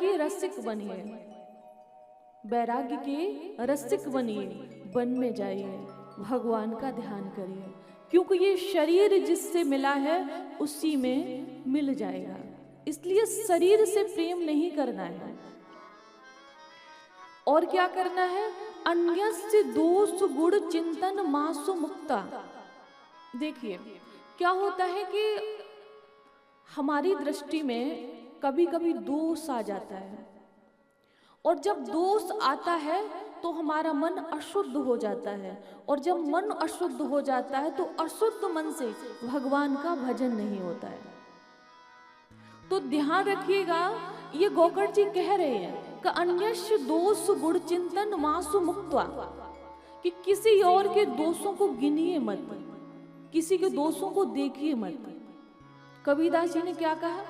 के रसिक बनिए, वैराग्य के रसिक बनिए, वन में जाइए, भगवान का ध्यान करिए, क्योंकि ये शरीर जिससे मिला है उसी में मिल जाएगा। इसलिए शरीर से प्रेम नहीं करना है। और क्या करना है? अन्यस्य दोष गुण चिंतन मासु मुक्ता। देखिए क्या होता है कि हमारी दृष्टि में कभी कभी दोष आ जाता है, और जब दोष आता है तो हमारा मन अशुद्ध हो जाता है, और जब मन अशुद्ध हो जाता है तो अशुद्ध मन से भगवान का भजन नहीं होता है। तो ध्यान रखिएगा, ये गोकर्ण जी कह रहे हैं कि अन्यस्य दोष गुण चिंतन मासु मुक्त्वा, कि किसी और के दोषों को गिनिए मत, किसी के दोषों को देखिए मत। कबीरदास जी ने क्या कहा?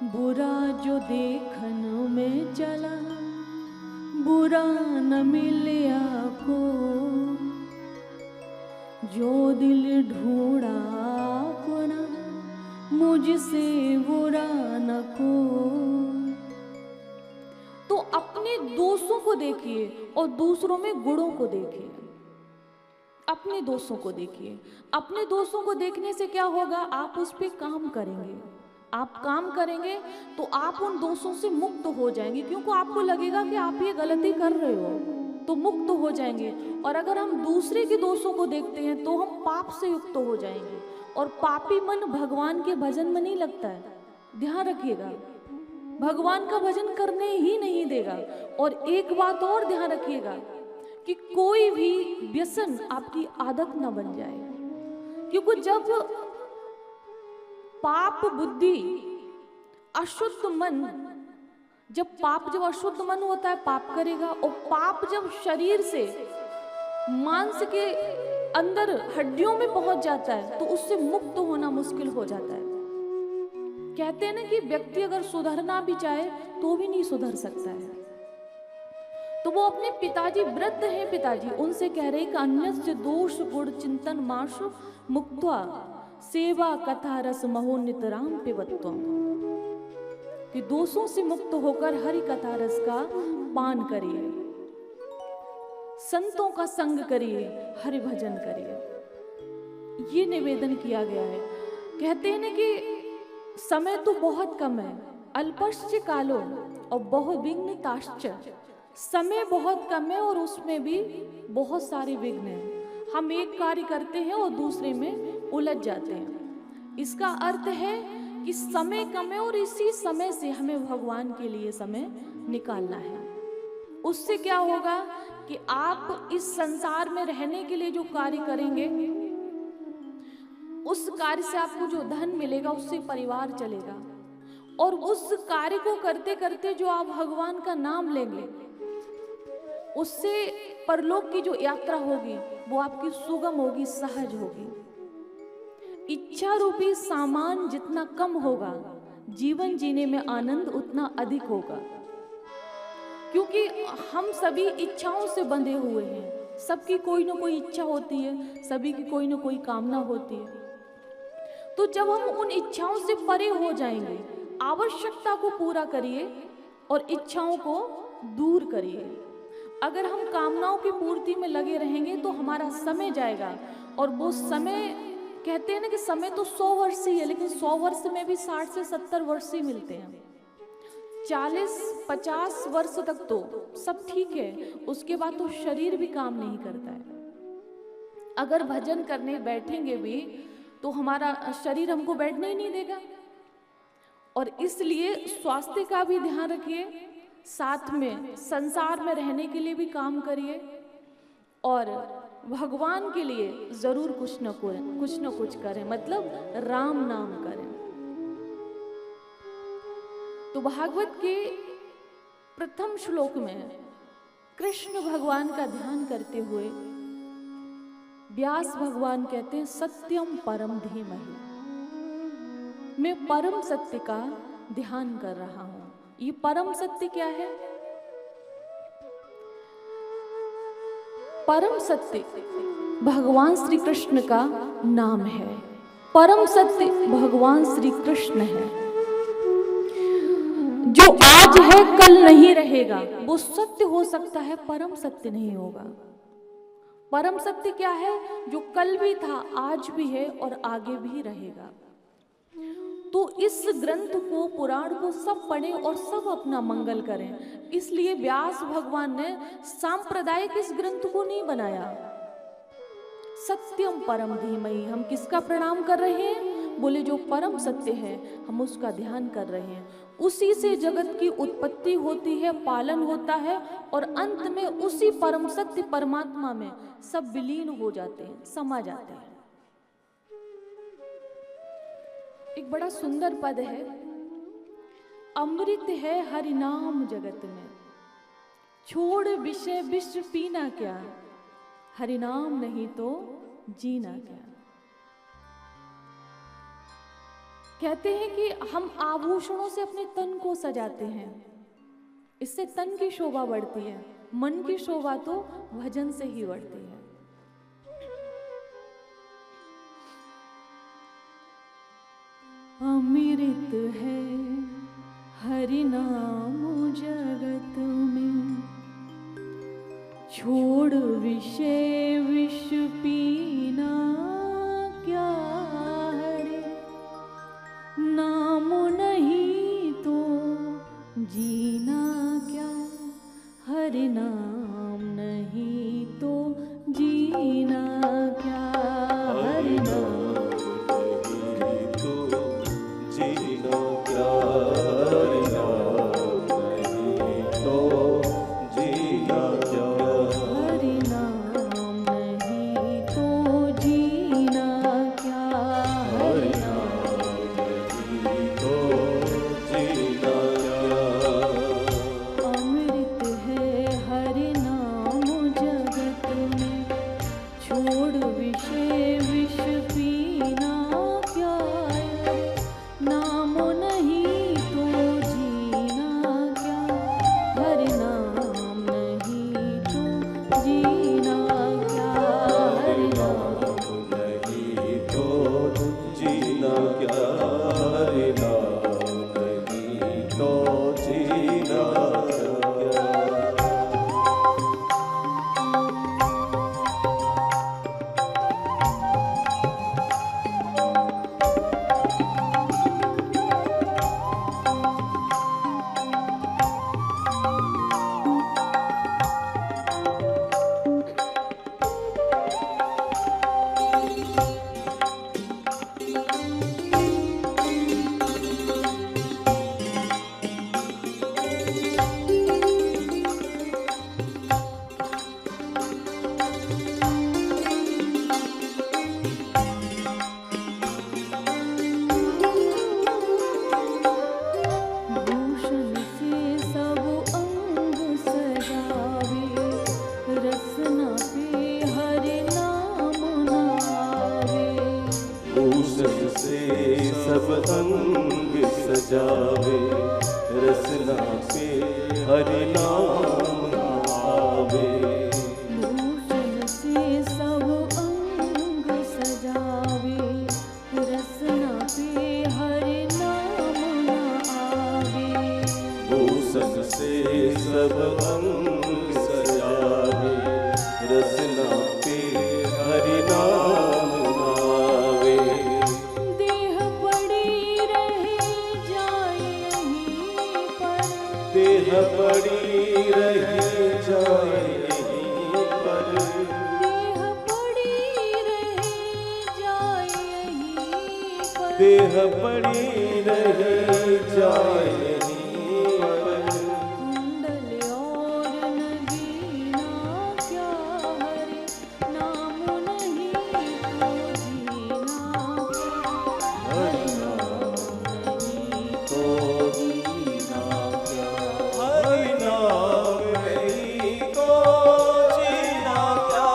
बुरा जो देखन में चला, बुरा न मिलिया को, जो दिल ढूंढा अपना, मुझसे बुरा न को। तो अपने दोषों को देखिए और दूसरों में गुणों को देखिए। अपने दोषों को देखिए। अपने दोषों को देखने से क्या होगा? आप उस पर काम करेंगे। आप काम करेंगे तो आप उन दोषों से मुक्त हो जाएंगे, क्योंकि आपको लगेगा कि आप ये गलती कर रहे हो, तो मुक्त हो जाएंगे। और अगर हम दूसरे के दोषों को देखते हैं तो हम पाप से युक्त हो जाएंगे, और पापी मन भगवान के भजन में नहीं लगता है। ध्यान रखिएगा, भगवान का भजन करने ही नहीं देगा। और एक बात और ध्यान रखिएगा कि कोई भी व्यसन आपकी आदत न बन जाए, क्योंकि जब पाप बुद्धि अशुद्ध मन, जब अशुद्ध मन होता है पाप करेगा, और पाप जब शरीर से मांस के अंदर हड्डियों में पहुंच जाता है तो उससे मुक्त होना मुश्किल हो जाता है। कहते हैं ना कि व्यक्ति अगर सुधरना भी चाहे तो भी नहीं सुधर सकता है। तो वो अपने पिताजी, वृद्ध हैं पिताजी, उनसे कह रहे कि अन्यस्य दोष गुण चिंतन माशु मुक्त्वा सेवा कथा रस महो नितराम पिबत्वम, कि दोषों से मुक्त होकर हरि कथा रस का पान करिए, संतों का संग करिए, हरि भजन करिए। ये निवेदन किया गया है। कहते हैं ना कि समय तो बहुत कम है, अल्पश्च कालो और बहु विघ्नताश्च, समय बहुत कम है और उसमें भी बहुत सारे विघ्न हैं। हम एक कार्य करते हैं और दूसरे में उलझ जाते हैं। इसका अर्थ है कि समय कम है और इसी समय से हमें भगवान के लिए समय निकालना है। उससे क्या होगा कि आप इस संसार में रहने के लिए जो कार्य करेंगे, उस कार्य से आपको जो धन मिलेगा उससे परिवार चलेगा, और उस कार्य को करते करते जो आप भगवान का नाम लेंगे उससे परलोक की जो यात्रा होगी वो आपकी सुगम होगी, सहज होगी। इच्छा रूपी सामान जितना कम होगा, जीवन जीने में आनंद उतना अधिक होगा, क्योंकि हम सभी इच्छाओं से बंधे हुए हैं। सबकी कोई ना कोई इच्छा होती है, सभी की कोई ना कोई कामना होती है। तो जब हम उन इच्छाओं से परे हो जाएंगे, आवश्यकता को पूरा करिए और इच्छाओं को दूर करिए। अगर हम कामनाओं की पूर्ति में लगे रहेंगे तो हमारा समय जाएगा, और वो समय, कहते हैं ना कि समय तो 100 वर्ष ही है, लेकिन 100 वर्ष में भी 60 से 70 वर्ष ही मिलते हैं। 40-50 वर्ष तक तो सब ठीक है, उसके बाद तो शरीर भी काम नहीं करता है। अगर भजन करने बैठेंगे भी तो हमारा शरीर हमको बैठने ही नहीं देगा। और इसलिए स्वास्थ्य का भी ध्यान रखिए, साथ में संसार में रहने के लिए भी काम करिए, और भगवान के लिए जरूर कुछ न कुछ करें, मतलब राम नाम करें। तो भागवत के प्रथम श्लोक में कृष्ण भगवान का ध्यान करते हुए व्यास भगवान कहते हैं, सत्यम परम धीमहि, मैं परम सत्य का ध्यान कर रहा हूं। ये परम सत्य क्या है? परम सत्य भगवान श्री कृष्ण का नाम है। परम सत्य भगवान श्री कृष्ण है। जो आज है कल नहीं रहेगा। वो सत्य हो सकता है, परम सत्य नहीं होगा। परम सत्य क्या है? जो कल भी था, आज भी है और आगे भी रहेगा। तो इस ग्रंथ को, पुराण को सब पढ़ें और सब अपना मंगल करें। इसलिए व्यास भगवान ने सांप्रदायिक इस ग्रंथ को नहीं बनाया। सत्यम परम धीमहि, हम किसका प्रणाम कर रहे हैं? बोले जो परम सत्य है, हम उसका ध्यान कर रहे हैं। उसी से जगत की उत्पत्ति होती है, पालन होता है और अंत में उसी परम सत्य परमात्मा में सब विलीन हो जाते हैं, समा जाते हैं। एक बड़ा सुंदर पद है, अमृत है हरि नाम जगत में, छोड़ विषय विश्व पीना क्या, हरि नाम नहीं तो जीना क्या। कहते हैं कि हम आभूषणों से अपने तन को सजाते हैं, इससे तन की शोभा बढ़ती है, मन की शोभा तो भजन से ही बढ़ती है। अमृत है हरि नाम जगत में, छोड़ विषय विष पीना क्या, हरि नाम नहीं तो जीना क्या, हरि नाम नहीं तो जीना क्या, हरि नाम जावे रसना पे हरि नाम आवे। भूषण से सब अंग सजावे, रसना पे हरि नाम आवे। भूषण से सब अंग सजावे, रसना पे हरि नाम आवे। देह पड़ी रहे जाए यहीं पर, देह पड़ी रही जाए यहीं पर, देह पड़ी रहे जाए यहीं पर, देह पड़ी रही जाए यहीं पर। कुंडल और नगीना क्या हरि नाम नहीं तो जीना क्या, हरि नाम नहीं तो जीना क्या, हरि नाम नहीं तो जीना क्या,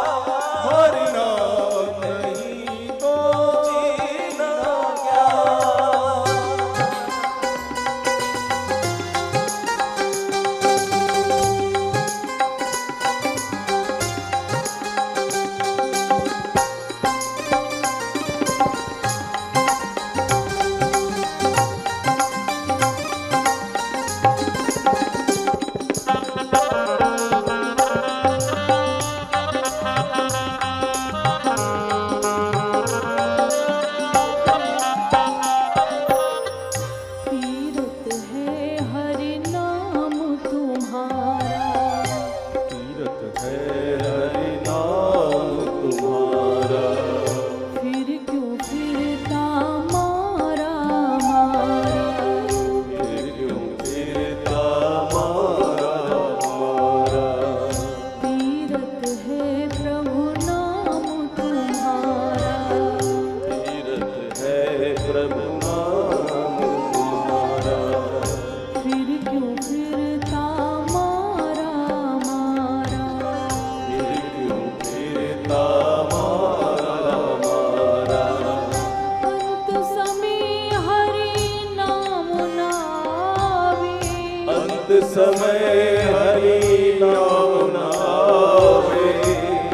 हरि नाम नहीं तो जीना क्या। तुम्हारा। फिर क्यों फिरता मारा मारा, फिर क्यों फिरता मारा मारा। तीरथ है प्रभु नाम तुम्हारा, तीरथ है प्रभु नाम तुम्हारा। फिर क्यों फिरता मारा मारा, फिर क्यों फिरता मारा मारा। अंत समय हरि नाम नावे, अंत समय हरि नाम नावे।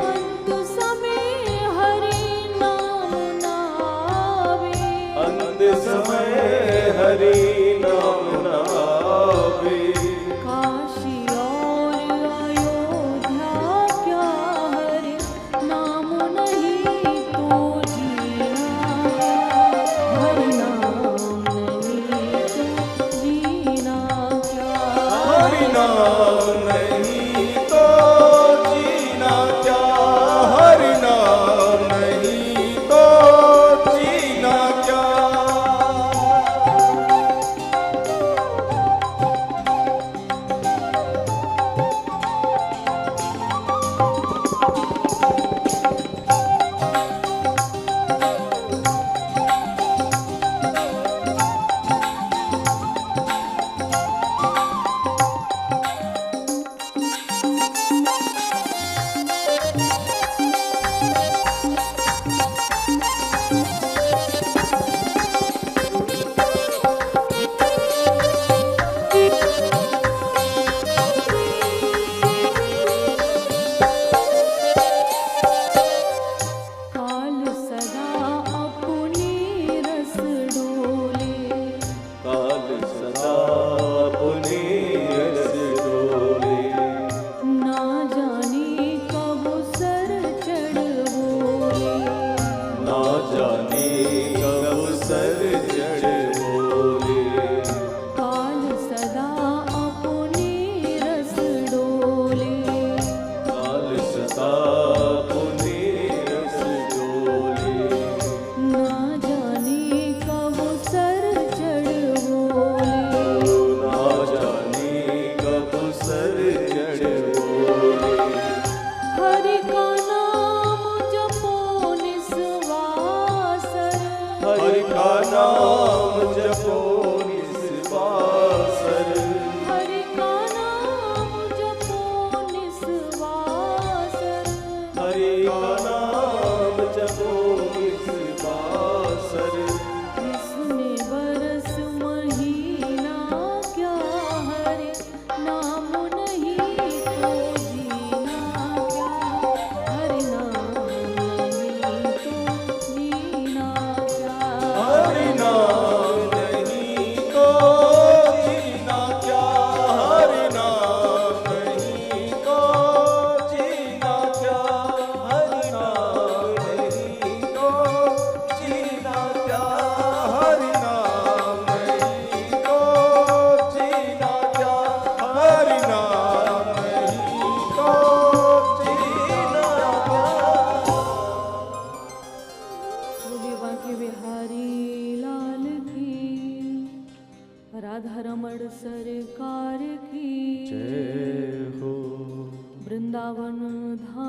अंत समय हरि नाम नावे, अंत समय हरि नाम नावे। काशी और अयोध्या क्या हरि नाम नहीं तो जीना, हरि नाम नहीं तो जीना क्या। हरि नाम नहीं तो जीना क्या। हरि नाम नहीं तो जीना क्या। काल सदा अपने रस डोले, काल सदा अपने रस डोले। ना जाने कब सर चढ़ बोले, ना जाने कब सर चढ़ बोले। काल सदा अपने रस डोले, काल सदा अपने रस डोले। ना जाने कब सर चढ़ बोले, ना जाने कब सर चढ़ बोले। हरि का नाम जपो निस्वासर, हरि का नाम जपो निस्वासर। हरि का नाम जपो निस्वासर, हरि का नाम जपो निस्वासर। इसमें बरस महीना क्या हरि नाम नहीं तो जीना क्या, हरि नाम नहीं तो जीना क्या। हरि नाम नहीं तो जीना क्या। हरि नाम नहीं तो जीना क्या। हरि नाम नहीं तो जीना क्या। हरि नाम नहीं तो जीना क्या। हरि नाम नहीं तो जीना क्या। बोले बांके बिहारी लाल की, राधा रमण सरकार की, जय हो। वृंदावन धाम